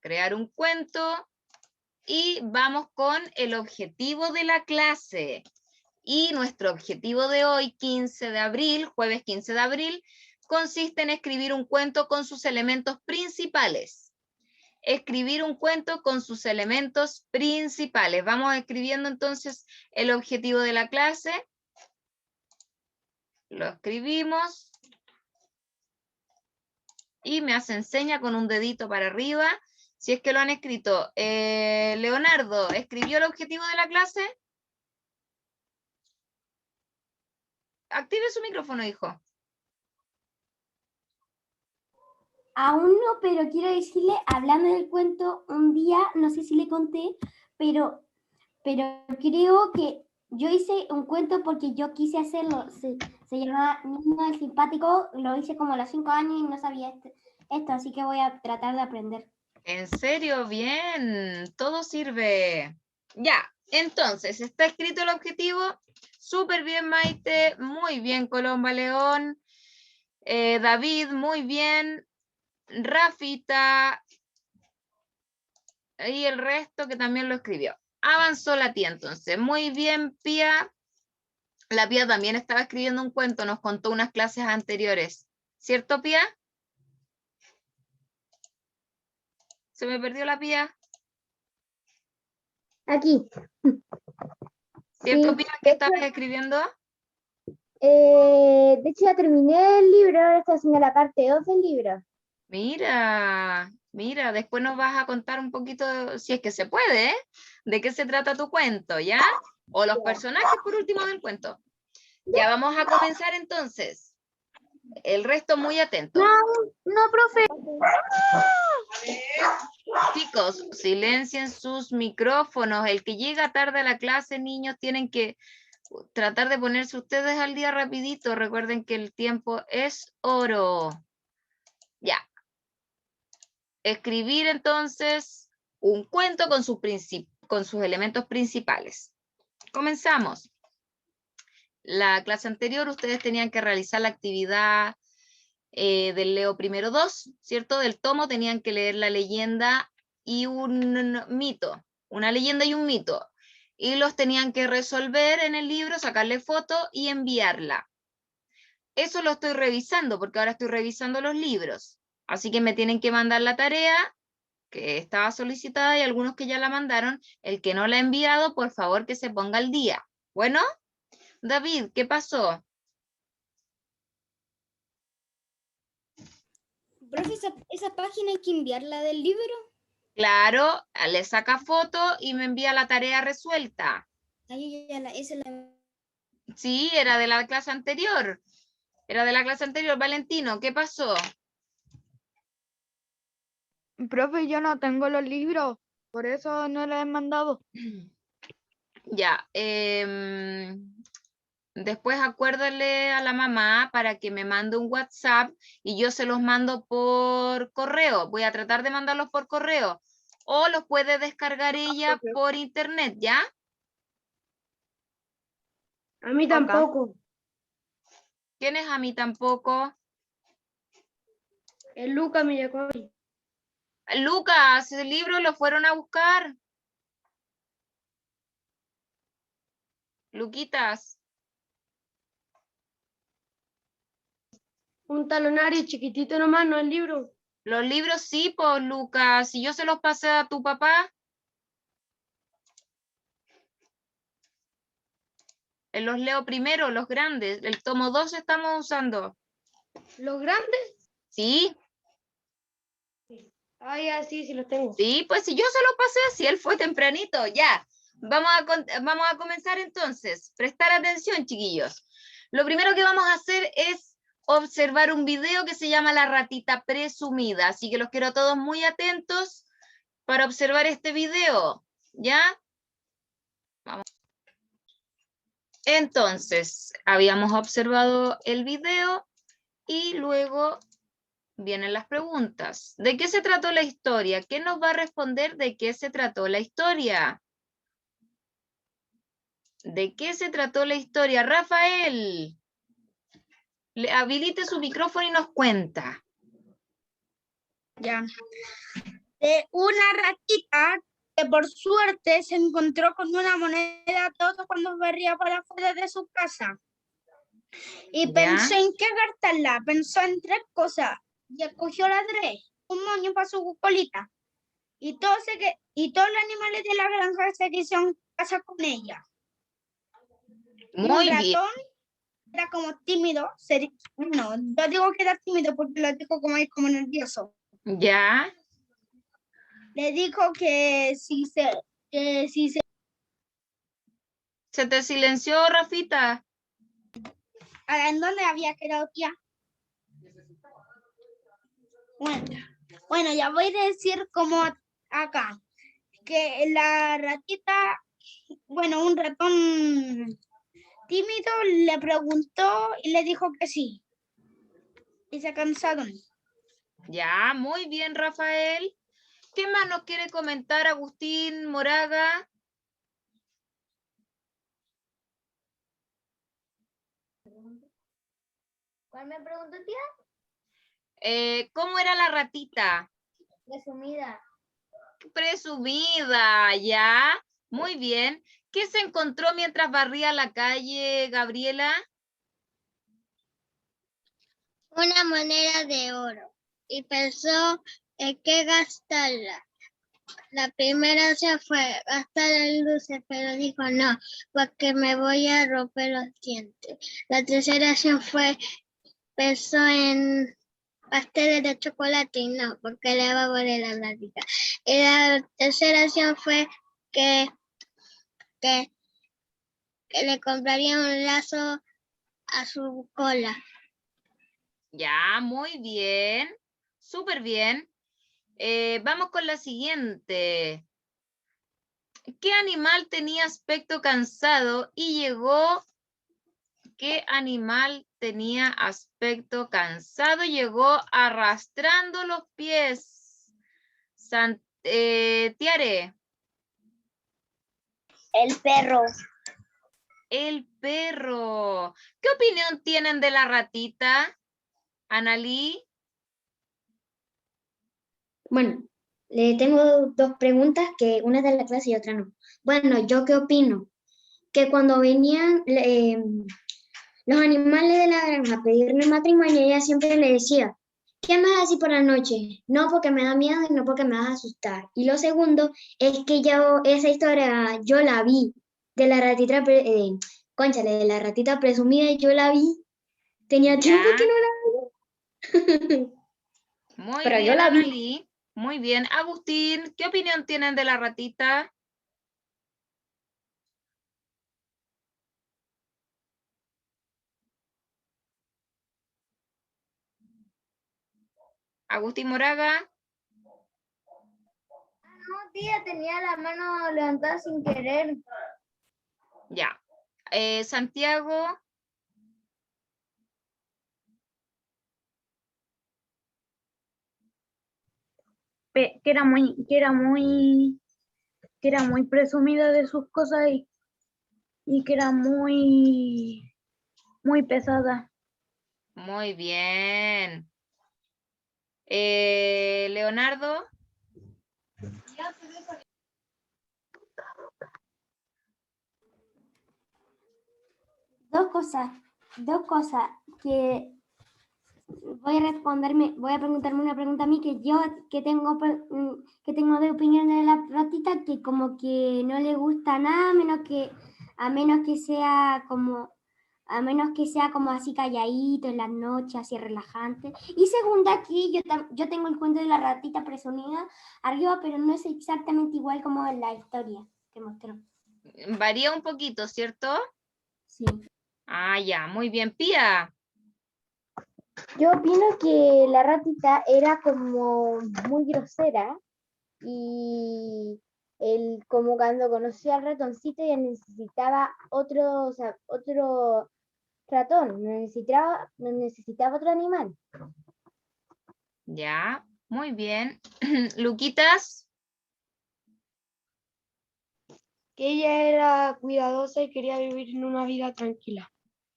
crear un cuento y vamos con el objetivo de la clase. Y nuestro objetivo de hoy, 15 de abril, jueves 15 de abril, consiste en escribir un cuento con sus elementos principales. Escribir un cuento con sus elementos principales. Vamos escribiendo entonces el objetivo de la clase. Lo escribimos. Y me hace seña con un dedito para arriba. Si es que lo han escrito. Leonardo, ¿escribió el objetivo de la clase? Active su micrófono, hijo. Aún no, pero quiero decirle, hablando del cuento, un día, no sé si le conté, pero creo que yo hice un cuento porque yo quise hacerlo. Se llamaba Niño el Simpático, lo hice como a los 5 años y no sabía esto, así que voy a tratar de aprender. ¿En serio? Bien, todo sirve. Ya, entonces, ¿está escrito el objetivo? Súper bien, Maite, muy bien, Colomba León. David, muy bien. Rafita, y el resto que también lo escribió. Avanzó la tía entonces. Muy bien, Pía. La Pía también estaba escribiendo un cuento, nos contó unas clases anteriores. ¿Cierto, Pía? ¿Se me perdió la Pía? Aquí. ¿Cierto, Sí, Pía, que estabas escribiendo? de hecho ya terminé el libro, ahora estoy haciendo la parte 2 del libro. Mira, mira, después nos vas a contar un poquito, si es que se puede, ¿eh? De qué se trata tu cuento, ¿ya? O los personajes por último del cuento. Ya vamos a comenzar entonces. El resto muy atento. No, profe. Chicos, silencien sus micrófonos. El que llega tarde a la clase, niños, tienen que tratar de ponerse ustedes al día rapidito. Recuerden que el tiempo es oro. Ya. Escribir entonces un cuento con sus elementos principales. Comenzamos. La clase anterior ustedes tenían que realizar la actividad del Leo primero 2, ¿cierto? Del tomo tenían que leer la leyenda y un mito, una leyenda y un mito. Y los tenían que resolver en el libro, sacarle foto y enviarla. Eso lo estoy revisando porque ahora estoy revisando los libros. Así que me tienen que mandar la tarea que estaba solicitada y algunos que ya la mandaron. El que no la ha enviado, por favor que se ponga al día. Bueno, David, ¿qué pasó? Profe, esa página hay que enviarla del libro. Claro, le saca foto y me envía la tarea resuelta. Ahí ya esa es la... Sí, era de la clase anterior. Era de la clase anterior. Valentino, ¿qué pasó? Profe, yo no tengo los libros, por eso no los he mandado. Ya. Después acuérdale a la mamá para que me mande un WhatsApp y yo se los mando por correo. Voy a tratar de mandarlos por correo. O los puede descargar ella por internet, ¿ya? A mí tampoco. ¿Quién es a mí tampoco? El Luca me llegó hoy. Lucas, el libro lo fueron a buscar. Luquitas. Un talonario chiquitito nomás, no el libro. Los libros sí, pues Lucas. Si yo se los pasé a tu papá. Los leo primero, los grandes. El tomo 2 estamos usando. ¿Los grandes? Sí, Ah, ya, sí, los tengo. sí, pues si yo se los pasé, si él fue tempranito, ya. Vamos a comenzar entonces. Prestar atención, chiquillos. Lo primero que vamos a hacer es observar un video que se llama La ratita presumida. Así que los quiero a todos muy atentos para observar este video. ¿Ya? Vamos. Entonces, habíamos observado el video y luego vienen las preguntas. ¿De qué se trató la historia? ¿Quién nos va a responder de qué se trató la historia? ¿De qué se trató la historia? Rafael, habilite su micrófono y nos cuenta. Ya. de una ratita que por suerte se encontró con una moneda de oro cuando barría por afuera de su casa. Y ¿Ya? pensó en qué gastarla, pensó en 3 cosas y escogió las 3, un moño para su colita. Y todos los animales de la granja se quisieron casar con ella. Y un Muy bien. ratón era como tímido, no, yo digo que era tímido porque lo dijo como nervioso. ¿Ya? Le dijo que si se ¿Se te silenció, Rafita? ¿en dónde había quedado, tía? Bueno, ya voy a decir como acá, que la ratita, bueno, un ratón tímido le preguntó y le dijo que sí. Y se cansaron. Ya, muy bien, Rafael. ¿Qué más nos quiere comentar Agustín Moraga? ¿Cuál me preguntó, tía? ¿Cómo era la ratita? Resumida. Presumida, ya. Muy bien. ¿Qué se encontró mientras barría la calle, Gabriela? Una moneda de oro y pensó en qué gastarla. La primera opción fue gastar en luces, pero dijo no, porque me voy a romper los dientes. La tercera opción pensó en pasteles de chocolate y no, porque le va a volver la plática. Y la tercera opción fue que le compraría un lazo a su cola. Ya, muy bien. Súper bien. Vamos con la siguiente. ¿Qué animal tenía aspecto cansado y llegó? ¿Qué animal tenía aspecto cansado y llegó arrastrando los pies? Tiare. El perro. El perro. ¿Qué opinión tienen de la ratita, Analí? Bueno, le tengo 2 preguntas, que una es de la clase y otra no. Bueno, ¿yo qué opino? Que cuando venían los animales de la granja a pedirme matrimonio, ella siempre le decía, ¿qué me haces así por la noche? No porque me da miedo y no porque me vas a asustar. Y lo segundo es que esa historia yo la vi de la ratita, cónchale, de la ratita presumida, yo la vi. Tenía tiempo que no la vi. Muy Pero yo bien, la vi. Analí. Muy bien. Agustín, ¿qué opinión tienen de la ratita? Agustín Moraga. No, tía, tenía la mano levantada sin querer. Ya. Santiago. Que era muy presumida de sus cosas y que era muy pesada. Muy bien. Leonardo. Dos cosas que voy a preguntarme una pregunta a mí que tengo de opinión de la ratita, que como que no le gusta nada, a menos que sea como así calladito en las noches, así relajante. Y segunda, aquí yo tengo el cuento de la ratita presumida arriba, pero no es exactamente igual como en la historia que mostró. Varía un poquito, ¿cierto? Sí. Ah, ya, muy bien. Pía. Yo opino que la ratita era como muy grosera y él como cuando conoció al ratoncito ya necesitaba otro ratón, necesitaba otro animal. Ya, muy bien. Luquitas. Que ella era cuidadosa y quería vivir en una vida tranquila.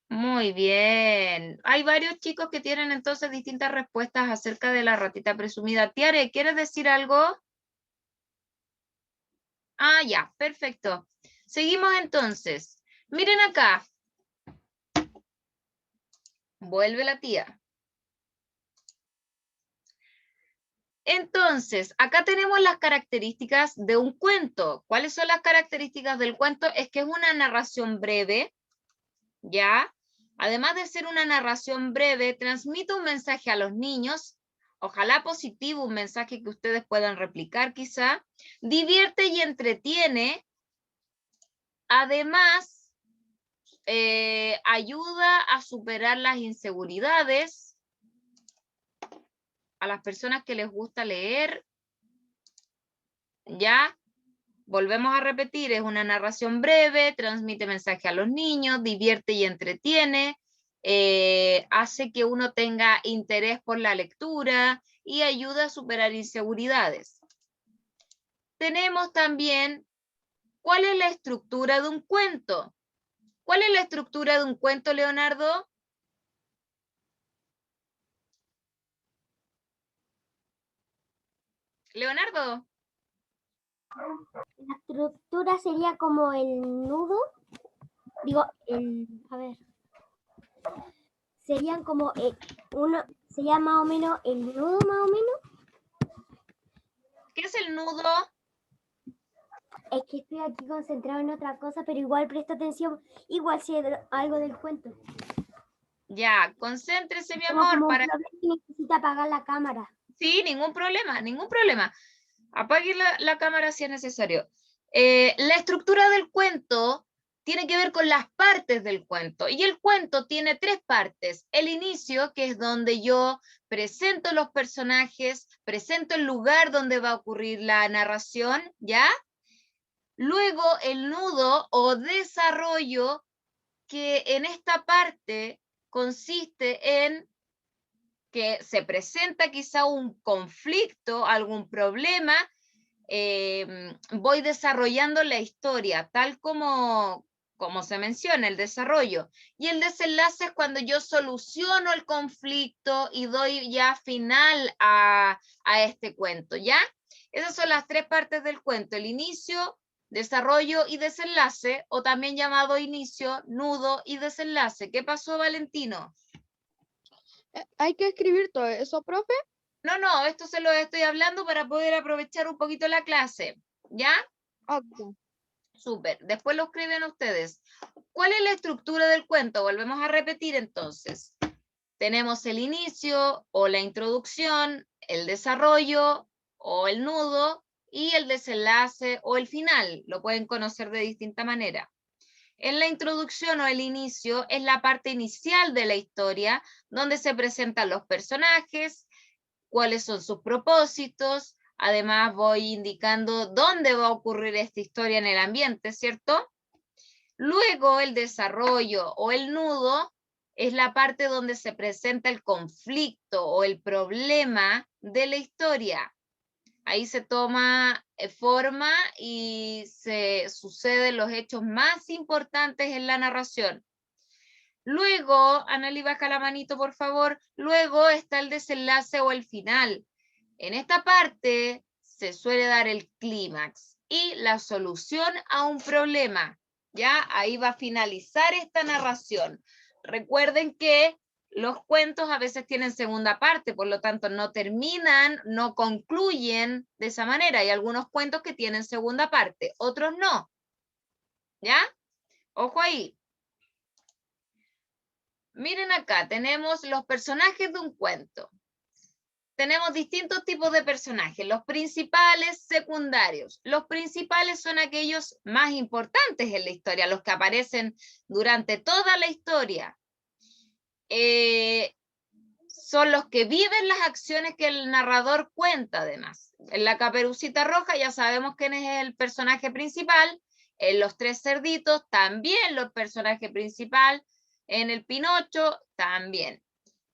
Muy bien. Hay varios chicos que tienen entonces distintas respuestas acerca de la ratita presumida. Tiare, ¿quieres decir algo? Ah, ya, perfecto. Seguimos entonces. Miren acá. Vuelve la tía. Entonces, acá tenemos las características de un cuento. ¿Cuáles son las características del cuento? Es que es una narración breve, ¿ya? Además de ser una narración breve, transmite un mensaje a los niños, ojalá positivo, un mensaje que ustedes puedan replicar quizá, divierte y entretiene, además ayuda a superar las inseguridades, a las personas que les gusta leer, ¿ya? Volvemos a repetir, es una narración breve, transmite mensaje a los niños, divierte y entretiene, hace que uno tenga interés por la lectura y ayuda a superar inseguridades. Tenemos también, ¿cuál es la estructura de un cuento? ¿Cuál es la estructura de un cuento, Leonardo? Leonardo. La estructura sería como el nudo. Digo, a ver. Serían como sería más o menos el nudo, más o menos. ¿Qué es el nudo? Es que estoy aquí concentrado en otra cosa, pero igual presto atención, igual sé algo del cuento. Ya, concéntrese, mi Tengo amor, como un para... problema y necesita apagar la cámara. Sí, ningún problema, ningún problema. Apague la cámara si es necesario. La estructura del cuento tiene que ver con las partes del cuento. Y el cuento tiene tres partes. El inicio, que es donde yo presento los personajes, presento el lugar donde va a ocurrir la narración, ¿ya? Luego el nudo o desarrollo, que en esta parte consiste en que se presenta quizá un conflicto, algún problema, voy desarrollando la historia, tal como se menciona, el desarrollo. Y el desenlace es cuando yo soluciono el conflicto y doy ya final a este cuento, ¿ya? Esas son las tres partes del cuento, el inicio, desarrollo y desenlace, o también llamado inicio, nudo y desenlace. ¿Qué pasó, Valentino? ¿Hay que escribir todo eso, profe? No, esto se lo estoy hablando para poder aprovechar un poquito la clase, ¿ya? Ok. Súper, después lo escriben ustedes. ¿Cuál es la estructura del cuento? Volvemos a repetir entonces. Tenemos el inicio o la introducción, el desarrollo o el nudo y el desenlace o el final. Lo pueden conocer de distinta manera. En la introducción o el inicio es la parte inicial de la historia donde se presentan los personajes, cuáles son sus propósitos, además voy indicando dónde va a ocurrir esta historia en el ambiente, ¿cierto? Luego el desarrollo o el nudo es la parte donde se presenta el conflicto o el problema de la historia. Ahí se toma forma y se suceden los hechos más importantes en la narración. Luego, Anali, baja la manito, por favor. Luego está el desenlace o el final. En esta parte se suele dar el clímax y la solución a un problema. ¿Ya? Ahí va a finalizar esta narración. Recuerden que los cuentos a veces tienen segunda parte, por lo tanto no terminan, no concluyen de esa manera. Hay algunos cuentos que tienen segunda parte, otros no. ¿Ya? Ojo ahí. Miren acá, tenemos los personajes de un cuento. Tenemos distintos tipos de personajes, los principales, secundarios. Los principales son aquellos más importantes en la historia, los que aparecen durante toda la historia. Son los que viven las acciones que el narrador cuenta además. En la Caperucita Roja ya sabemos quién es el personaje principal. En Los Tres Cerditos también los personajes principales. En el Pinocho también.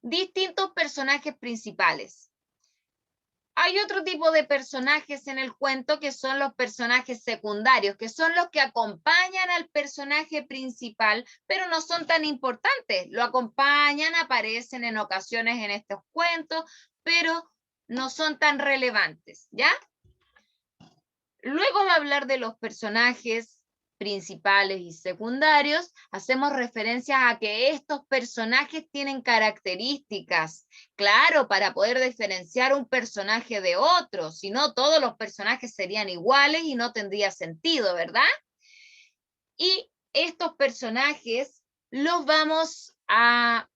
Distintos personajes principales. Hay otro tipo de personajes en el cuento que son los personajes secundarios, que son los que acompañan al personaje principal, pero no son tan importantes. Lo acompañan, aparecen en ocasiones en estos cuentos, pero no son tan relevantes, ¿ya? Luego de hablar de los personajes principales y secundarios, hacemos referencia a que estos personajes tienen características. Claro, para poder diferenciar un personaje de otro, si no todos los personajes serían iguales y no tendría sentido, ¿verdad? Y estos personajes los le vamos a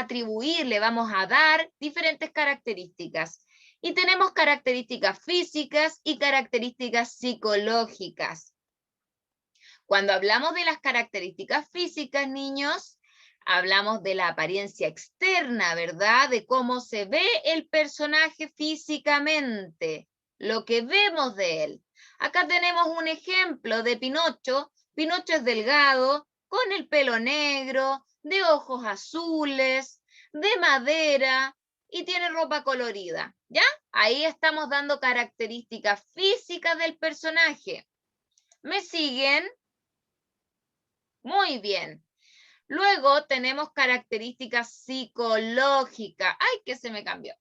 atribuir, le vamos a dar diferentes características. Y tenemos características físicas y características psicológicas. Cuando hablamos de las características físicas, niños, hablamos de la apariencia externa, ¿verdad? De cómo se ve el personaje físicamente, lo que vemos de él. Acá tenemos un ejemplo de Pinocho. Pinocho es delgado, con el pelo negro, de ojos azules, de madera y tiene ropa colorida, ¿ya? Ahí estamos dando características físicas del personaje. ¿Me siguen? Muy bien. Luego tenemos características psicológicas. ¡Ay, que se me cambió!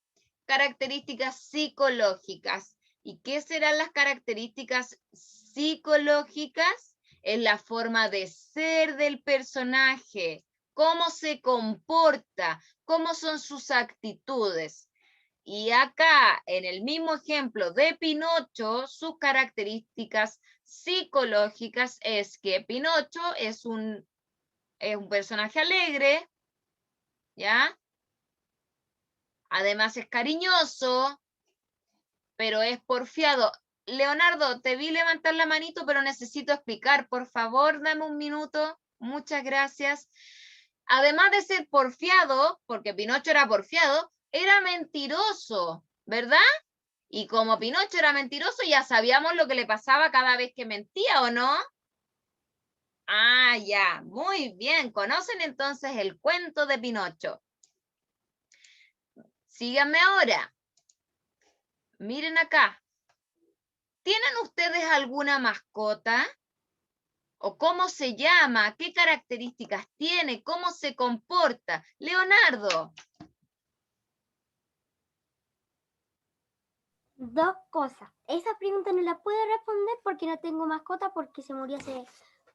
Características psicológicas. ¿Y qué serán las características psicológicas? Es la forma de ser del personaje, cómo se comporta, cómo son sus actitudes. Y acá, en el mismo ejemplo de Pinocho, sus características psicológicas es que Pinocho es un personaje alegre, ¿ya? Además es cariñoso, pero es porfiado. Leonardo, te vi levantar la manito, pero necesito explicar. Por favor, dame un minuto. Muchas gracias. Además de ser porfiado, porque Pinocho era porfiado, era mentiroso, ¿verdad? Y como Pinocho era mentiroso, ya sabíamos lo que le pasaba cada vez que mentía, ¿o no? Ah, ya, muy bien. ¿Conocen entonces el cuento de Pinocho? Síganme ahora. Miren acá. ¿Tienen ustedes alguna mascota? ¿O cómo se llama? ¿Qué características tiene? ¿Cómo se comporta? Leonardo. Dos cosas. Esa pregunta no la puedo responder porque no tengo mascota porque se murió hace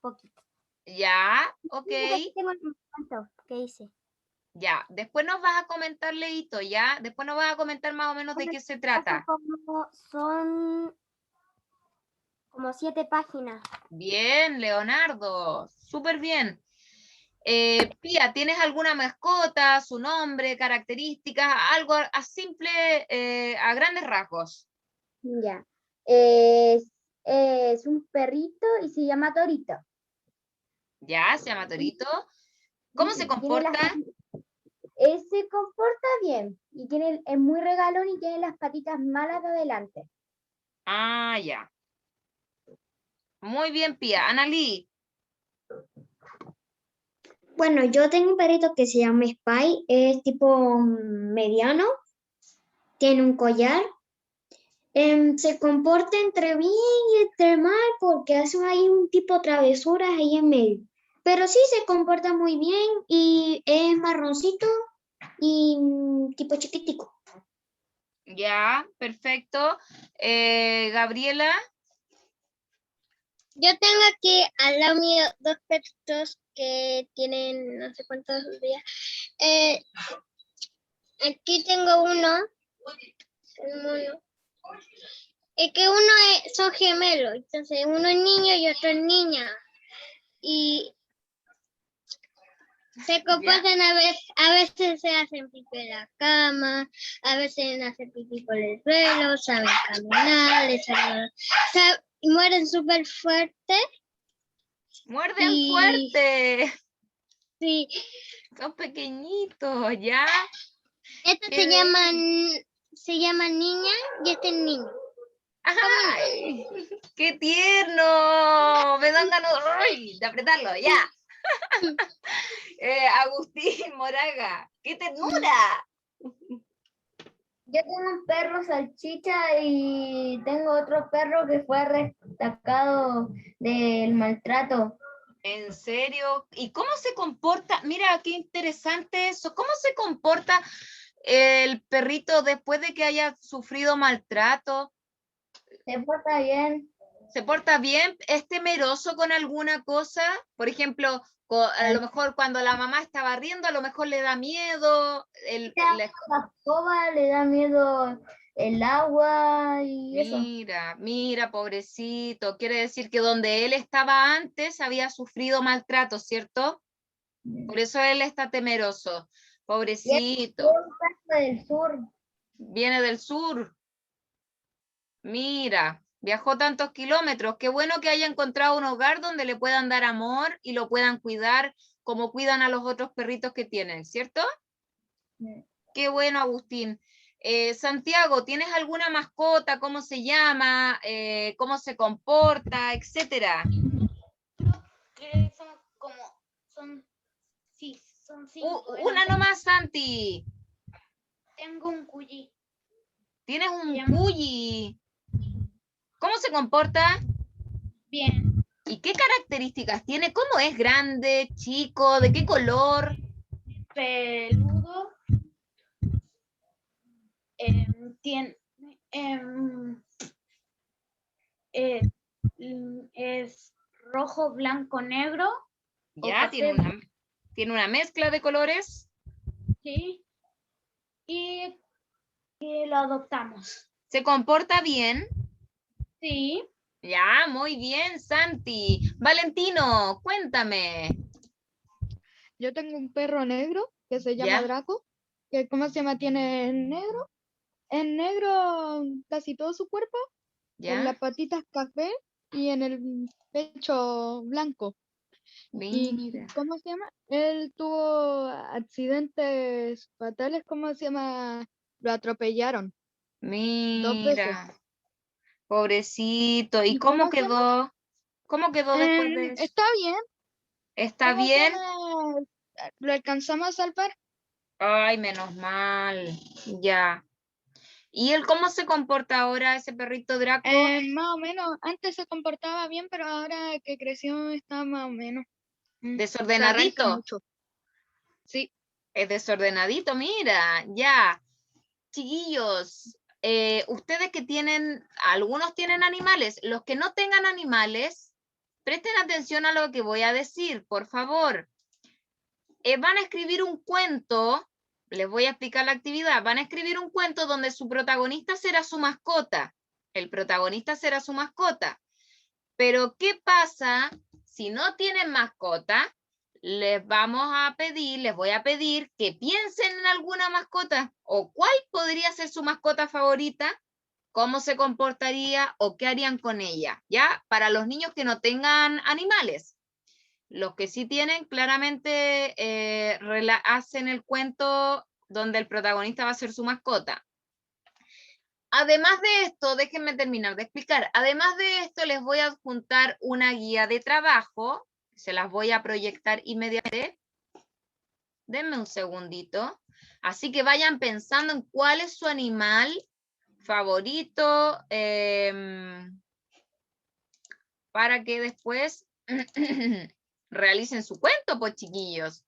poquito. Ya, ok. Pero sí tengo el cuento que hice. Ya, después nos vas a comentar, Leito, ¿ya? Después nos vas a comentar más o menos de qué se trata. Son como 7 páginas. Bien, Leonardo, súper bien. Pía, ¿tienes alguna mascota, su nombre, características, algo a simple, a grandes rasgos? Ya. Es un perrito y se llama Torito. Ya, se llama Torito. ¿Cómo se Tiene comporta? se comporta bien y es muy regalón y tiene las patitas malas de adelante. Ah, ya. Muy bien, Pía. Analí. Bueno, yo tengo un perrito que se llama Spy, es tipo mediano, tiene un collar, se comporta entre bien y entre mal porque hace ahí un tipo travesuras ahí en medio. Pero sí se comporta muy bien y es marroncito y tipo chiquitico. Ya, perfecto. Gabriela. Yo tengo aquí al lado mío dos perritos que tienen no sé cuántos días. Aquí tengo uno, el mono. Es que son gemelos, entonces uno es niño y otro es niña. Y se comportan a veces se hacen pipí en la cama, a veces hacen pipí por el suelo, saben caminar, y mueren súper fuerte. Muerden fuerte. Sí. Son pequeñitos, ¿ya? Estos se llaman niña y este es niño. ¡Ay! ¡Qué tierno! Me dan ganas de apretarlo, ya. Agustín Moraga, ¡qué ternura! Yo tengo un perro salchicha y tengo otro perro que fue rescatado del maltrato. ¿En serio? ¿Y cómo se comporta? Mira, qué interesante eso. ¿Cómo se comporta el perrito después de que haya sufrido maltrato? Se porta bien. ¿Se porta bien? ¿Es temeroso con alguna cosa? Por ejemplo, a lo mejor cuando la mamá está barriendo, a lo mejor le da miedo. La escoba le da miedo el agua y eso. Mira, pobrecito. Quiere decir que donde él estaba antes había sufrido maltrato, ¿cierto? Por eso él está temeroso. Pobrecito. Del sur. Viene del sur. Mira, viajó tantos kilómetros. Qué bueno que haya encontrado un hogar donde le puedan dar amor y lo puedan cuidar como cuidan a los otros perritos que tienen, ¿cierto? Qué bueno, Agustín. Santiago, ¿tienes alguna mascota? ¿Cómo se llama? ¿Cómo se comporta? Etcétera. Que son cinco. Una nomás, Santi. Tengo un cuyi. Tienes un llama- cuyi. ¿Cómo se comporta? Bien. ¿Y qué características tiene? ¿Cómo es? ¿Grande, chico? ¿De qué color? Peludo. Tiene, es rojo, blanco, negro. Ya, café. tiene una mezcla de colores. Sí. Y lo adoptamos. ¿Se comporta bien? Sí. Ya, muy bien, Santi. Valentino, cuéntame. Yo tengo un perro negro que se llama ¿Ya? Draco, que ¿cómo se llama? Tiene en negro casi todo su cuerpo, en ¿Ya? las patitas café y en el pecho blanco. ¿Y Mira, cómo se llama? Él tuvo accidentes fatales, ¿cómo se llama? Lo atropellaron 2 veces. mira, pobrecito. ¿Y ¿Y cómo se llama? cómo quedó después de eso? Está bien. ¿Está ¿Cómo se bien? llama? Lo alcanzamos a salvar. Ay, menos mal. Ya. ¿Y él cómo se comporta ahora, ese perrito Draco? Más o menos, antes se comportaba bien, pero ahora que creció está más o menos. Se arranca Desordenadito. mucho. Sí, Es desordenadito, mira, ya. Chiquillos, ustedes que tienen, algunos tienen animales, los que no tengan animales, presten atención a lo que voy a decir, por favor. Van a escribir un cuento, les voy a explicar la actividad, van a escribir un cuento donde su protagonista será su mascota, el protagonista será su mascota. Pero ¿qué pasa si no tienen mascota? Les voy a pedir que piensen en alguna mascota o cuál podría ser su mascota favorita, cómo se comportaría o qué harían con ella, ¿ya? Para los niños que no tengan animales. Los que sí tienen, claramente hacen el cuento donde el protagonista va a ser su mascota. Además de esto, déjenme terminar de explicar. Además de esto, les voy a adjuntar una guía de trabajo. Se las voy a proyectar inmediatamente. Denme un segundito. Así que vayan pensando en cuál es su animal favorito para que después realicen su cuento, pues chiquillos.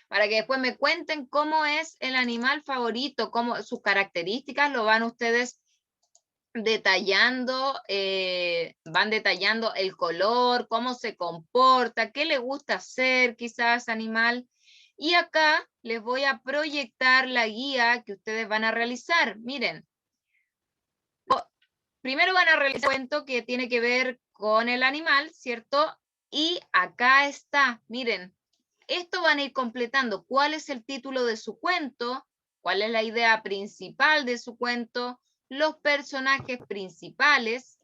Para que después me cuenten cómo es el animal favorito, cómo sus características, lo van ustedes detallando, van detallando el color, cómo se comporta, qué le gusta hacer quizás animal. Y acá les voy a proyectar la guía que ustedes van a realizar. Miren, primero van a realizar un cuento que tiene que ver con el animal, ¿cierto? Y acá está, miren, esto van a ir completando cuál es el título de su cuento, cuál es la idea principal de su cuento, los personajes principales,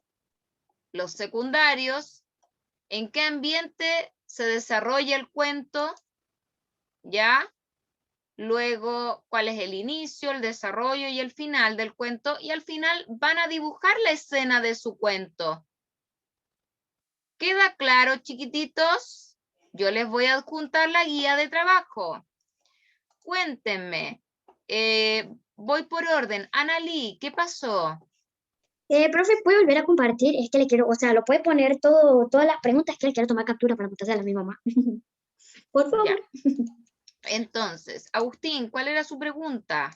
los secundarios, en qué ambiente se desarrolla el cuento, ¿ya? Luego, cuál es el inicio, el desarrollo y el final del cuento, y al final van a dibujar la escena de su cuento. ¿Queda claro, chiquititos? Yo les voy a adjuntar la guía de trabajo. Cuéntenme. Voy por orden. Analí, ¿qué pasó? Profe, ¿puede volver a compartir? Es que le quiero, o sea, lo puede poner todo, todas las preguntas que le quiero tomar captura para contestar a mi mamá. Por favor. Ya. Entonces, Agustín, ¿cuál era su pregunta?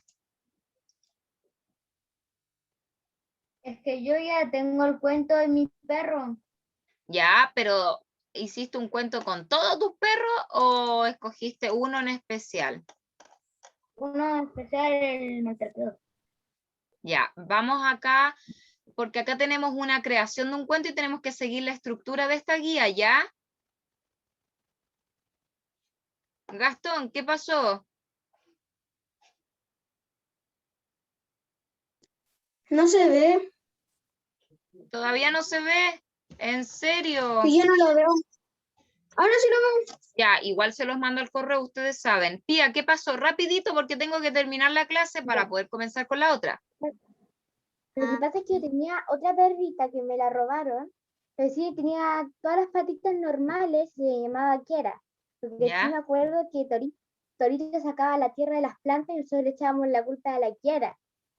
Es que yo ya tengo el cuento de mi perro. Ya, pero ¿hiciste un cuento con todos tus perros o escogiste uno en especial? Uno especial, el maltratador. Ya, vamos acá, porque acá tenemos una creación de un cuento y tenemos que seguir la estructura de esta guía, ¿ya? Gastón, ¿qué pasó? No se ve, ¿Todavía no se ve? ¿En serio? que yo no lo veo. Ahora sí lo veo. Ya, igual se los mando al correo, ustedes saben. Pía, ¿qué pasó? Rapidito porque tengo que terminar la clase para poder comenzar con la otra. Lo que pasa es que yo tenía otra perrita que me la robaron, pero sí tenía todas las patitas normales y se llamaba Kiera. Porque ¿Ya? sí me acuerdo que Torito sacaba la tierra de las plantas y nosotros le echábamos la culpa a la Kiera,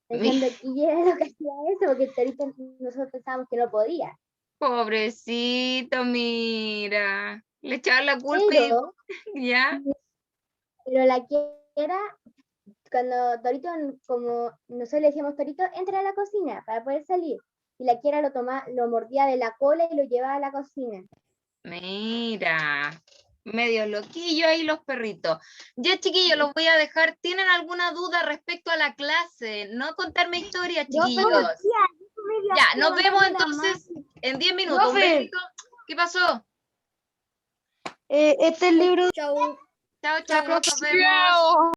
pensando que ella era lo que hacía eso, porque Torito nosotros pensábamos que no podía. Pobrecito, mira. Le echaban la culpa Pero, y... ¿Ya? pero la Kiera, cuando Torito, como nosotros le decíamos Torito, entra a la cocina para poder salir. Y la Kiera lo mordía de la cola y lo llevaba a la cocina. Mira, medio loquillo ahí los perritos. Ya, chiquillos, los voy a dejar. ¿Tienen alguna duda respecto a la clase? No contarme historias, chiquillos. Ya, nos vemos entonces en 10 minutos. Un Profe. besito. ¿Qué pasó? Este es el libro. Chao, chao. Nos vemos.